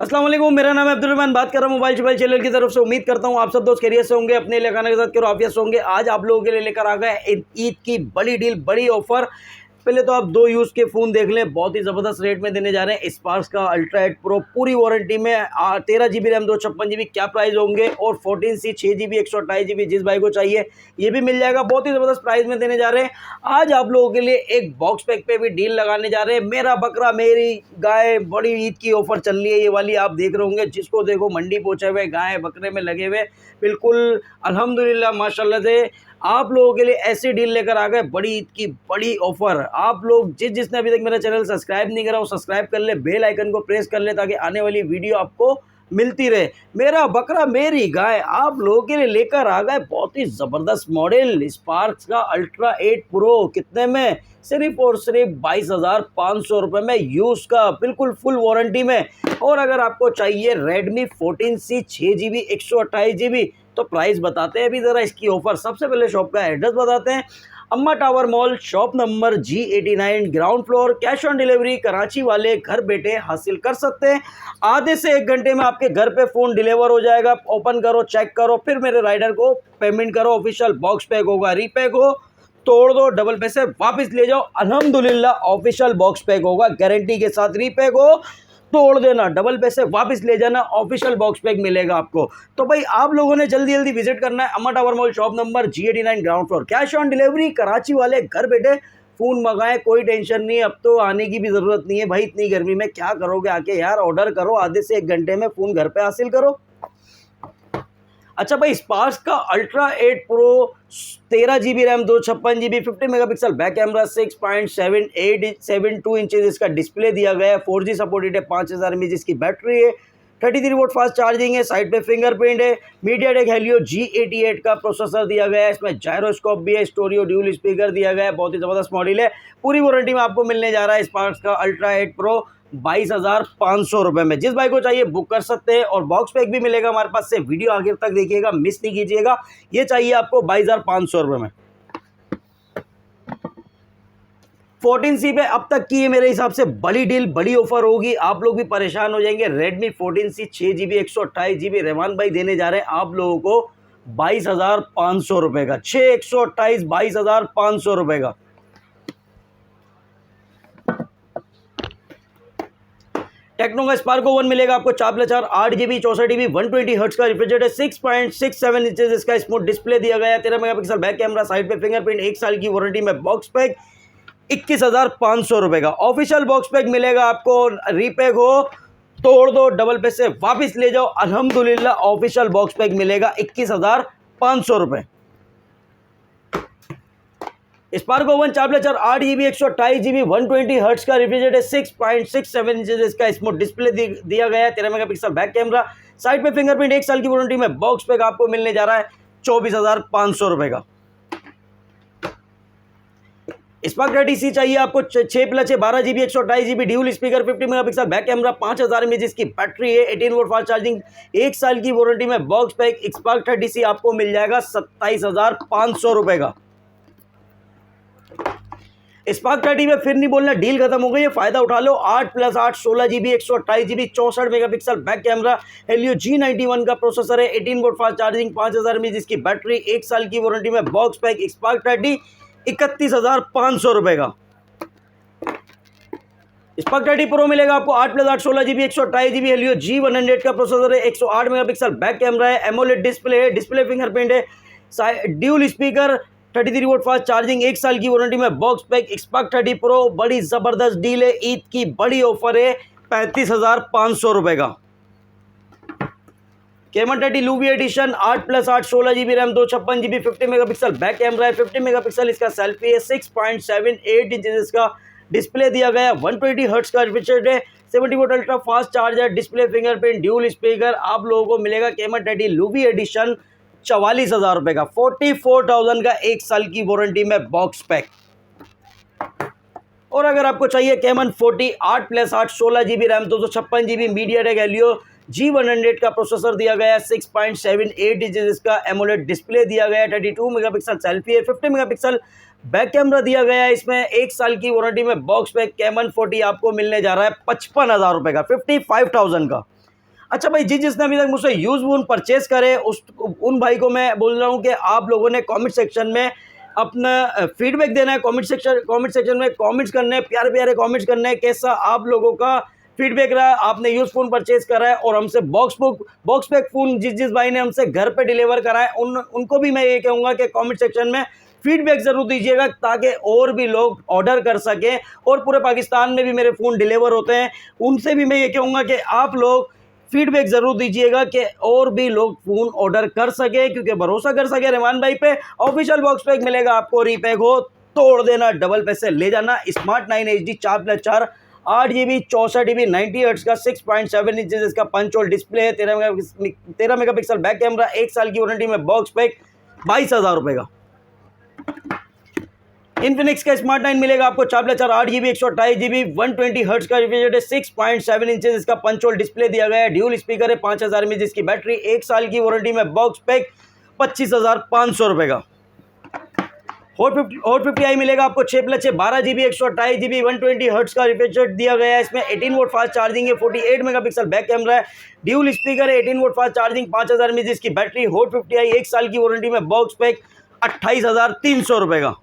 अस्सलाम वालेकुम, मेरा नाम है अब्दुल रहमान। बात कर रहा हूँ मोबाइल शोबाइल चैनल की तरफ से। उम्मीद करता हूँ आप सब दोस्त खैरियत से होंगे, अपने खाना के साथ आफियत से होंगे। आज आप लोगों के लिए लेकर आ गए ईद की बड़ी डील, बड़ी ऑफर। पहले तो आप दो यूज़ के फ़ोन देख लें, बहुत ही ज़बरदस्त रेट में देने जा रहे हैं। स्पार्क्स का अल्ट्रा 8 प्रो पूरी वारंटी में 13 GB रैम 256 GB क्या प्राइस होंगे, और 14C 6 GB 128 GB जिस भाई को चाहिए ये भी मिल जाएगा। बहुत ही ज़बरदस्त प्राइस में देने जा रहे हैं। आज आप लोगों के लिए एक बॉक्स पैक पे भी डील लगाने जा रहे हैं। मेरा बकरा मेरी गाय, बड़ी ईद की ऑफर चल रही है ये वाली, आप देख रहे होंगे। जिसको देखो मंडी पहुंचे हुए गाय बकरे में लगे हुए, बिल्कुल अल्हम्दुलिल्लाह माशाल्लाह से आप लोगों के लिए ऐसी डील लेकर आ गए, बड़ी ईद की बड़ी ऑफर। आप लोग जिसने अभी तक मेरा चैनल सब्सक्राइब नहीं करा वो सब्सक्राइब कर ले, बेल आइकन को प्रेस कर ले ताकि आने वाली वीडियो आपको मिलती रहे। मेरा बकरा मेरी गाय आप लोगों के लिए लेकर आ गए बहुत ही ज़बरदस्त मॉडल स्पार्क्स का अल्ट्रा 8 प्रो। कितने में? सिर्फ और सिर्फ 22,500 रुपये में, यूज़ का बिल्कुल फुल वारंटी में। और अगर आपको चाहिए Redmi 14C 6 GB 128 GB तो प्राइस बताते हैं अभी ज़रा इसकी ऑफ़र। सबसे पहले शॉप का एड्रेस बताते हैं। अम्मा tower mall, shop number G89, ground floor. Cash on delivery Karachi वाले घर बैठे हासिल कर सकते हैं। आधे से 1 घंटे में आपके घर पे फ़ोन डिलीवर हो जाएगा। ओपन करो, चेक करो, फिर मेरे राइडर को पेमेंट करो। ऑफिशियल बॉक्स पैक होगा, रीपैक हो तोड़ दो, डबल पैसे वापस ले जाओ। अल्हम्दुलिल्लाह ऑफिशियल बॉक्स पैक होगा, गारंटी के साथ। रीपैक हो तोड़ देना, डबल पैसे वापस ले जाना, ऑफिशियल बॉक्स पैक मिलेगा आपको। तो भाई आप लोगों ने जल्दी जल्दी विजिट करना है अम्मा tower mall, shop number G89, ground floor. Cash on delivery Karachi वाले घर बैठे फ़ोन मंगाएं, कोई टेंशन नहीं। अब तो आने की भी ज़रूरत नहीं है भाई, इतनी गर्मी में क्या करोगे आके यार। ऑर्डर करो, आधे से 1 घंटे में फ़ोन घर पे हासिल करो। अच्छा भाई, स्पार्क्स का ultra 8 pro 13 GB RAM 256 GB 50 megapixel back camera 6.7872 inches इसका डिस्प्ले दिया गया है। 4G सपोर्टेड है, 5000 mAh इसकी बैटरी है, 33 वोल्ट फास्ट चार्जिंग है, साइड पे फिंगरप्रिंट है। मीडियाटेक हेलियो G88 का प्रोसेसर दिया गया है, इसमें जायरोस्कोप भी है, स्टोरियो ड्यूल स्पीकर दिया गया है। बहुत ही ज़बरदस्त मॉडल है। पूरी वारंटी में आपको मिलने जा रहा है स्पार्क्स का अल्ट्रा 8 प्रो 22,500 रुपये में। जिस भाई को चाहिए बुक कर सकते हैं, और बॉक्स पैक भी मिलेगा हमारे पास से। वीडियो आखिर तक देखिएगा, मिस नहीं कीजिएगा। ये चाहिए आपको 22,500 रुपये में। 14C पे अब तक की ये मेरे हिसाब से बड़ी डील, बड़ी ऑफर होगी। आप लोग भी परेशान हो जाएंगे। Redmi 14C 6 GB 128 GB रेवान भाई देने जा रहे हैं आप लोगों को 22,500 रुपये का। 6/128 22,500 रुपये का। टेक्नो का स्पार्को 1 मिलेगा आपको 4+4 8 GB 64 GB 120 हर्ट्ज का रिफ्रिजरेटर, 6.67 इंचेस इसका स्मूथ डिस्प्ले दिया गया है, 13 मेगापिक्सल बैक कैमरा, साइड पे फिंगरप्रिंट, 1 साल की वारंटी में। बॉक्स पैक 21,500 रुपये का। ऑफिशियल बॉक्स पैक मिलेगा आपको, रीपैक हो तोड़ दो, डबल पैसे वापस ले जाओ। अल्हम्दुलिल्लाह ऑफिशियल बॉक्स पैक मिलेगा 21,500 रुपये। स्पार्को 1 4+4 8 GB 128 GB 120 हर्ट्ज का रिफ्रिजरेटर, 6.67 इंचेस इसका स्मूथ डिस्प्ले दिया गया है, 13 मेगापिक्सल बैक कैमरा, साइड पे फिंगरप्रिंट, 1 साल की वारंटी में। बॉक्स पैक आपको मिलने जा रहा है 24,500 रुपये का। स्पार्क 30C चाहिए आपको 6+6 12 GB 128 GB dual speaker, 50 megapixel back camera, 5000 mAh इसकी बैटरी है, 18 वोल्ट फास्ट चार्जिंग, 1 साल की वारंटी में। बॉक्स पैक स्पार्क 30C आपको मिल जाएगा 27,500 रुपये का। स्पार्क 30 में फिर नहीं बोलना डील खत्म हो गई है, फायदा उठा लो। 8+8 16 GB 128 GB 64 megapixel back camera, Helio G91 का प्रोसेसर है, 18 वोल्ट फास्ट चार्जिंग, 5000 mAh इसकी बैटरी, 1 साल की वारंटी में। बॉक्स पैक स्पार्क 30 31,500 रुपये का। स्पार्क 30 प्रो मिलेगा आपको 8+8 16 GB 128 GB हेलियो G100 का प्रोसेसर है, 108 मेगापिक्सल बैक कैमरा है, एमोलेड डिस्प्ले है, डिस्प्ले फिंगरप्रिंट है, dual speaker, 33 volt fast charging, 1 साल की वारंटी में। बॉक्स पैक स्पार्क 30 प्रो बड़ी ज़बरदस्त डील है, ईद की बड़ी ऑफर है, 35,500 रुपये का। Cayman 30 लूवी edition 8+8 16 GB RAM 256 GB 50 megapixel back camera है, 50 मेगापिक्सल इसका सेल्फी है, 6.78 इंचेस इसका डिस्प्ले दिया गया है, 120 हर्ट्ज का रिफ्रिजरेटर है, 70 volt ultra fast charger, display fingerprint, dual speaker. आप लोगों को मिलेगा Cayman 30 लूवी एडिशन 44,000 रुपये का। 44,000 का 1 साल की वारंटी में बॉक्स पैक। और अगर आपको चाहिए Cayman 40 8+8 16 GB RAM 256 GB MediaTek Helio G100 का प्रोसेसर दिया गया है, 6.78 इंचेस इसका एमोलेड डिस्प्ले दिया गया है, 32 मेगापिक्सल सेल्फी है, 50 मेगापिक्सल बैक कैमरा दिया गया है, इसमें 1 साल की वारंटी में। बॉक्स पैक Cayman 40 आपको मिलने जा रहा है 55,000 रुपये का, 55,000 का। अच्छा भाई, जिसने अभी तक मुझसे यूज़ फ़ोन परचेज़ करे उन भाई को मैं बोल रहा हूँ कि आप लोगों ने कमेंट सेक्शन में अपना फीडबैक देना है। कमेंट सेक्शन में कमेंट्स करने हैं, प्यारे-प्यारे कमेंट्स करने हैं, कैसा आप लोगों का फीडबैक रहा, आपने यूज़ फ़ोन परचेज़ करा है और हमसे बॉक्स पैक फ़ोन जिस भाई ने हमसे घर पे डिलीवर करा है उनको भी मैं ये कहूँगा कि कमेंट सेक्शन में फीडबैक ज़रूर दीजिएगा, ताकि और भी लोग ऑर्डर कर सकें। और पूरे पाकिस्तान में भी मेरे फ़ोन डिलीवर होते हैं, उनसे भी मैं ये कहूँगा कि आप लोग फीडबैक ज़रूर दीजिएगा कि और भी लोग फ़ोन ऑर्डर कर सके, क्योंकि भरोसा कर सके रहमान भाई पे। ऑफिशियल बॉक्स पैक मिलेगा आपको, रीपैक हो तोड़ देना, डबल पैसे ले जाना। Smart 9 HD 4+4 8GB 64GB 90 hertz का 6.7 इंचेस इसका पंच होल डिस्प्ले है। 13 मेगापिक्सल बैक कैमरा, 1 साल की वारंटी में बॉक्स पैक 22,000 रुपये का। इन्फिनिक्स का स्मार्ट 9 मिलेगा आपको 4+4 8GB 128GB 120 हर्ट्ज का रिफ्रिजरेटर, 6.7 इंचेस इसका पंच होल डिस्प्ले दिया गया है। ड्यूल स्पीकर है, 5000 mAh इसकी बैटरी, 1 साल की वारंटी में बॉक्स पैक 25,500 रुपये का। हॉट 50i मिलेगा आपको 6+6 12GB 128GB 120 हर्ट्ज का रिफ्रिजरेटर दिया गया है। इसमें 18 वोल्ट फास्ट चार्जिंग है, 48 मेगापिक्सल बैक कैमरा है, ड्यूल स्पीकर है, 18 वोल्ट फास्ट चार्जिंग, 5000 mAh इसकी बैटरी। हॉट 50i 1 साल की वारंटी में बॉक्स पैक 28,300 रुपये का।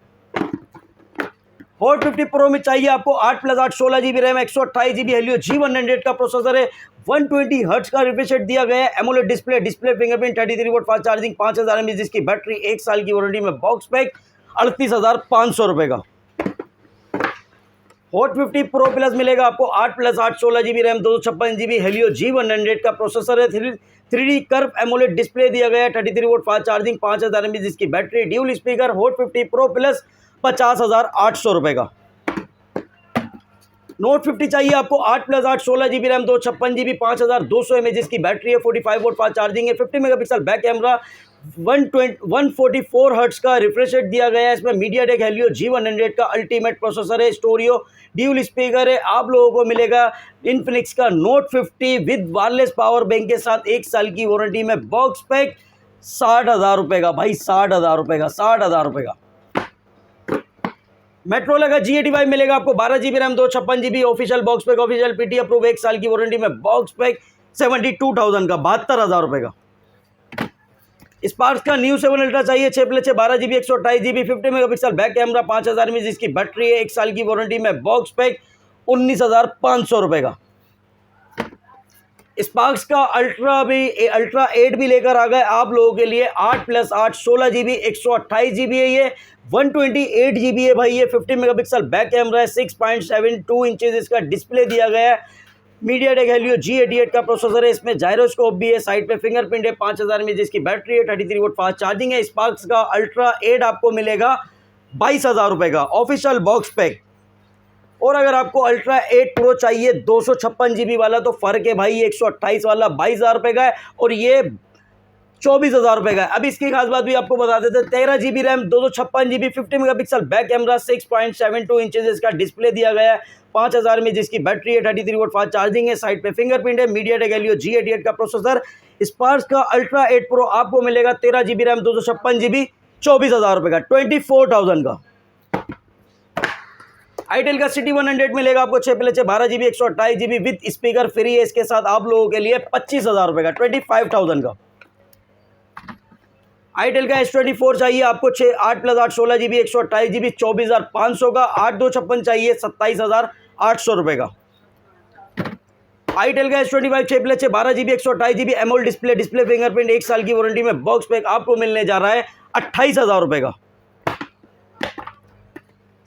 हॉट 50 प्रो में चाहिए आपको 8+8 16GB RAM, 128GB Helio G100 का प्रोसेसर है, 120 हर्ट्ज का रिफ्रेश रेट दिया गया है, AMOLED display fingerprint, 33 volt fast charging, 5000 mAh इसकी बैटरी, 1 साल की वारंटी में बॉक्स पैक 38,500 रुपये का। हॉट 50 प्रो प्लस मिलेगा आपको 8+8 16GB RAM, 256GB Helio G100 का प्रोसेसर है, 3D कर्व एमोलेड डिस्प्ले दिया गया है, 33 वोल्ट फास्ट चार्जिंग, 5000 mAh इसकी battery, dual speaker. Hot 50 pro plus 50,800 रुपये का। नोट 50 चाहिए आपको 8+8 16GB रैम, 256GB 5200 mAh इसकी बैटरी है, 45 वोल्ट फास्ट चार्जिंग है, 50 मेगापिक्सल बैक कैमरा, 144 हर्ट्ज का रिफ्रेश रेट दिया गया है। इसमें मीडियाटेक हेलियो G100 का अल्टीमेट प्रोसेसर है, स्टोरियो ड्यूल स्पीकर है। आप लोगों को मिलेगा इन्फिनिक्स का note 50 with wireless power bank के साथ, 1 साल की वारंटी में बॉक्स पैक 60,000 रुपये का। भाई 60,000 रुपये का, 60,000 रुपये का। मेट्रोला का G85 मिलेगा आपको 12GB RAM, 256GB official box pack, official PT approve, 1 साल की वारंटी में बॉक्स पैक 72,000 का, 72,000 रुपये का। स्पार्क्स का न्यू 7 अल्ट्रा चाहिए 6+6 12GB 128GB 50 megapixel back camera, 5000 mAh इसकी बैटरी है, 1 साल की वारंटी में बॉक्स पैक 19,500 रुपये का। स्पार्क्स का अल्ट्रा 8 भी लेकर आ गए आप लोगों के लिए, 8+8 16GB 128GB है ये, 128GB है भाई ये, 50 मेगापिक्सल बैक कैमरा है, 6.72 इंचेस इसका डिस्प्ले दिया गया है, मीडियाटेक हेलियो G88 का प्रोसेसर है, इसमें जायरोस्कोप भी है, साइड पे फिंगरप्रिंट है, 5000 mAh इसकी बैटरी है, 33 वोल्ट फास्ट चार्जिंग है। स्पार्क्स का अल्ट्रा 8 आपको मिलेगा 22,000 रुपये का, ऑफिशियल बॉक्स पैक। और अगर आपको अल्ट्रा 8 प्रो चाहिए 256GB वाला, तो फ़र्क है भाई, 128 वाला 22,000 रुपये का है और ये 24,000 रुपये का है। अब इसकी खास बात भी आपको बता देते हैं, 13GB RAM, 256GB 50 megapixel back camera, 6.72 inches इसका डिस्प्ले दिया गया है, 5000 mAh इसकी बैटरी है, 33 वोल्ट फास्ट चार्जिंग है, साइड पे फिंगरप्रिंट है, मीडियाटेक हेलियो G88 का प्रोसेसर। स्पार्क्स का अल्ट्रा 8 प्रो आपको मिलेगा 13GB रैम, 256GB 24,000 रुपये का, 24,000 का। आईटेल का सिटी 100 मिलेगा आपको 6+6 12GB 128GB with speaker free है, इसके साथ आप लोगों के लिए 25,000 रुपये का, 25,000 का। आईटेल का S24 चाहिए आपको 8+8 16GB 128GB 24,500 का, 8/256 चाहिए 27,800 रुपये का। आईटेल का S25 6+6 12GB 128GB AMOLED display fingerprint, 1 साल की वारंटी में बॉक्स पैक आपको मिलने जा रहा है 28,000 रुपये का।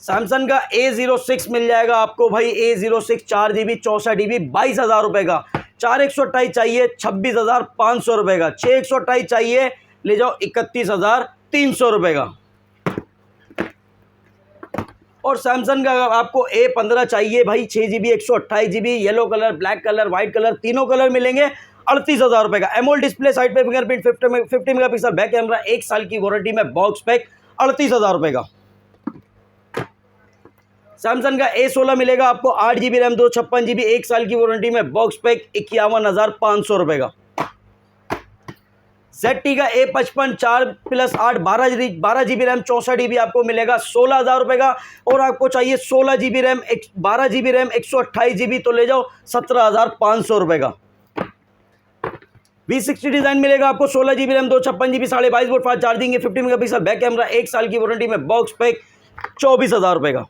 सैमसंग का A06 मिल जाएगा आपको भाई, A06 4GB 64GB 22,000 रुपये का। 4/128 चाहिए 26,500 रुपये का, 6/128 चाहिए ले जाओ 31,300 रुपये का। और सैमसंग का आपको A15 चाहिए भाई, 6GB 128GB yellow colour, black colour, white colour, तीनों कलर मिलेंगे, 38,000 रुपये का। एमोलेड डिस्प्ले, साइड पे फिंगरप्रिंट, 50 मेगापिक्सल बैक कैमरा, 1 साल की वारंटी में बॉक्स पैक 38,000 रुपये का। सैमसंग का A16 मिलेगा आपको 8GB रैम, 256GB 1 साल की वारंटी में बॉक्स पैक 51,500 रुपये का। ZT का A55 4+8 12GB रैम 64GB आपको मिलेगा 16,000 रुपये का। और आपको चाहिए 16GB RAM 12GB RAM 128GB, तो ले जाओ 17,500 रुपये का। V60 डिजाइन मिलेगा आपको 16 GB RAM 256 GB 22.5 volt fast charging है 50 मेगापिक्सल बैक कैमरा 1 साल की वारंटी में बॉक्स पैक 24,000 रुपए का।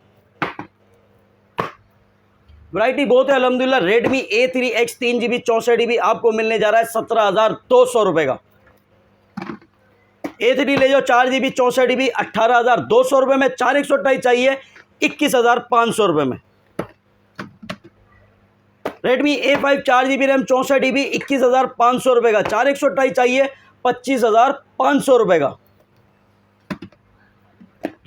वैरायटी बहुत है अल्हम्दुलिल्लाह। Redmi A3X 3GB 64GB आपको मिलने जा रहा है 17,200 रुपए का। A3 ले जाओ 4GB 64GB 18,200 रुपए में। 4/128 चाहिए 21,500 रुपए में। Redmi A5 4GB RAM 64GB 21,500 रुपए का। 4/128 चाहिए 25,500 रुपए का।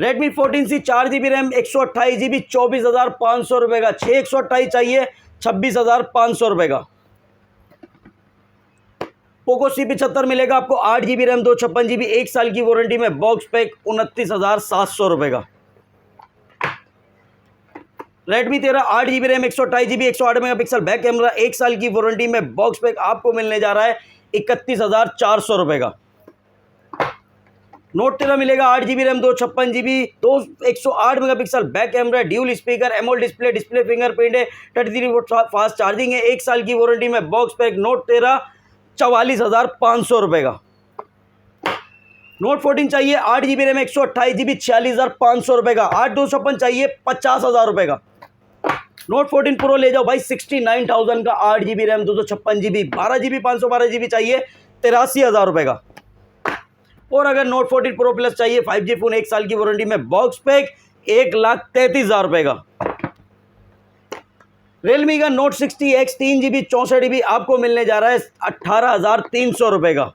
Redmi 14C 4GB RAM 128GB 24,500 रुपए का। 6/128 चाहिए 26,500 रुपए का। पोको C75 मिलेगा आपको 8GB रैम 256GB 1 साल की वारंटी में बॉक्स पैक 29,700 रुपए का। Redmi 13 8GB RAM 128GB 108 megapixel back camera 1 साल की वारंटी में बॉक्स पैक आपको मिलने जा रहा है 31,400 रुपए का। Note 13 मिलेगा 8GB RAM 256GB 108 megapixel back camera dual speaker AMOLED display fingerprint है 33 वोल्ट फास्ट चार्जिंग है 1 साल की वारंटी में बॉक्स पैक Note 13 44,500 रुपए का। Note 14 चाहिए 8GB रैम 128GB 46,500 रुपए का। 8/256 चाहिए 50,000 रुपए का। Note 14 Pro ले जाओ भाई 69,000 का 8GB RAM 256GB 12GB 512GB चाहिए 83,000 रुपए का। और अगर Note 14 Pro Plus चाहिए 5G फोन 1 साल की वारंटी में बॉक्स पैक 1,33,000 रुपए का। Realme का Note 60X 3GB 64GB आपको मिलने जा रहा है 18,300 रुपए का।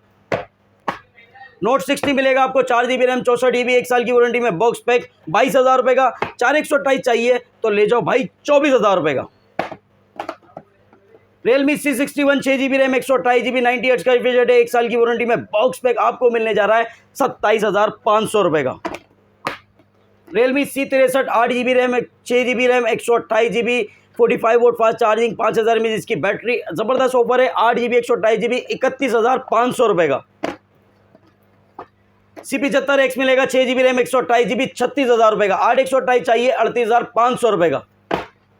Note 60 मिलेगा आपको 4GB रैम 64GB 1 साल की वारंटी में बॉक्स पैक 22,000 रुपए का। 4/128 चाहिए तो ले जाओ भाई 24,000 रुपए का। Realme C61 6GB RAM 128GB 90Hz का रिफ्रेश रेट है 1 साल की वारंटी में बॉक्स पैक आपको मिलने जा रहा है 27,500 रुपए का। Realme C63 8GB RAM 6GB RAM 128GB 45 volt fast charging 5,000 mAh इसकी बैटरी जबरदस्त ऑफर है 8GB 128GB 31,500 रुपए का। C75X मिलेगा 6GB रैम 128GB 36,000 रुपए का। 8/128 चाहिए 38,500 रुपए का।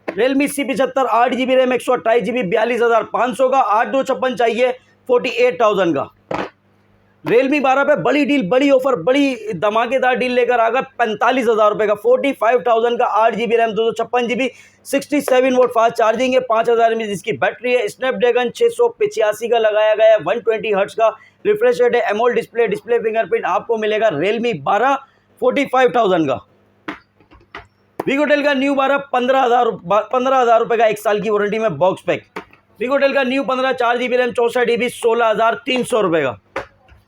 Realme C75 8GB RAM 128GB 42,500 का। 8/256 चाहिए 48,000 का। Realme 12 पे बड़ी डील बड़ी ऑफर बड़ी धमाकेदार डील लेकर आ गया 45,000 रुपए का। 45,000 का 8GB RAM 256GB 67 volt fast charging है 5,000 mAh इसकी बैटरी है। स्नैपड्रैगन 685 का लगाया गया है 120 हर्ट्ज का रिफ्रेश रेट है। एमोलेड डिस्प्ले फिंगरप्रिंट आपको मिलेगा Realme 12 45,000 का। Vigotel का न्यू 12 15,000 रुपए का 1 साल की वारंटी में बॉक्स पैक। Vigotel का न्यू 15 4GB रैम 64GB 16,300 रुपए का।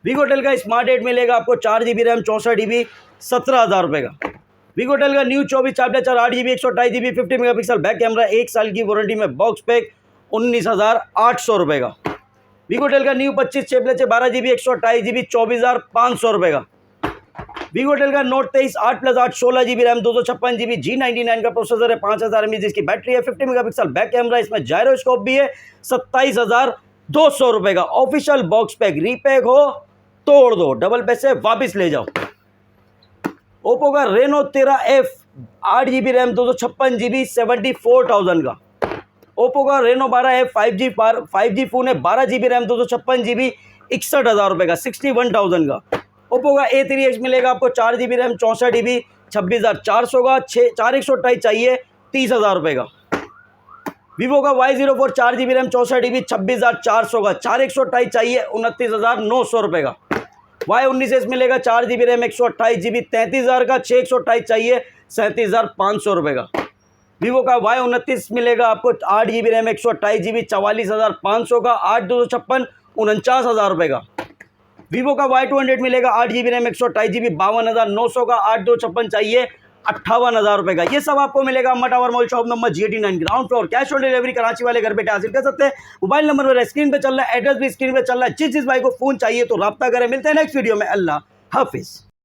Vigotel का स्मार्ट 8 मिलेगा आपको 4GB रैम 64GB 17,000 रुपए का। Vigotel का new 24 4/4 8GB 128GB 50 megapixel back camera 1 साल की वारंटी में बॉक्स पैक 19,800 रुपए का। Vigotel का न्यू 25 6/6 12GB 128GB 24,500 रुपए का। Vigotel का Note 23 8+8 16GB RAM 256GB G99 का प्रोसेसर है 5,000 mAh इसकी बैटरी है 50 मेगापिक्सल बैक कैमरा इसमें जायरोस्कोप भी है 27,200 रुपए का। ऑफिशियल बॉक्स पैक रीपैक हो तोड़ दो डबल पैसे वापस ले जाओ। ओप्पो का Reno 13F 8GB RAM 256GB 74,000 का। ओप्पो का Reno 12F 5G फोन है 12GB रैम 256GB 61,000 रुपए का 61,000 का। ओप्पो का A3X मिलेगा आपको 4GB रैम 64GB 26,400 का। 4/128 चाहिए 30,000 रुपए का। Vivo का Y04 4GB रैम 64GB 26,400 का। 4/128 चाहिए 29,900 रुपए का। Y19S मिलेगा 4GB रैम 128GB 33,000 का। 6/128 चाहिए 37,500 रुपए का। Vivo का Y29 मिलेगा आपको 8GB रैम 128GB 44,500 का। 8/256 49,000 रुपए का। Vivo का Y200 मिलेगा 8GB रैम 128GB 52,900 का। 8/256 चाहिए 58,000 रुपए का। ये सब आपको मिलेगा अम्मा tower mall shop number G89 ground floor. Cash on delivery Karachi वाले घर बैठे हासिल कर सकते हैं। मोबाइल नंबर मेरा स्क्रीन पे चल रहा है, एड्रेस भी स्क्रीन पे चल रहा है। जिस भाई को फोन चाहिए तो राब्ता करें। मिलते हैं नेक्स्ट वीडियो में। अल्लाह हाफिज।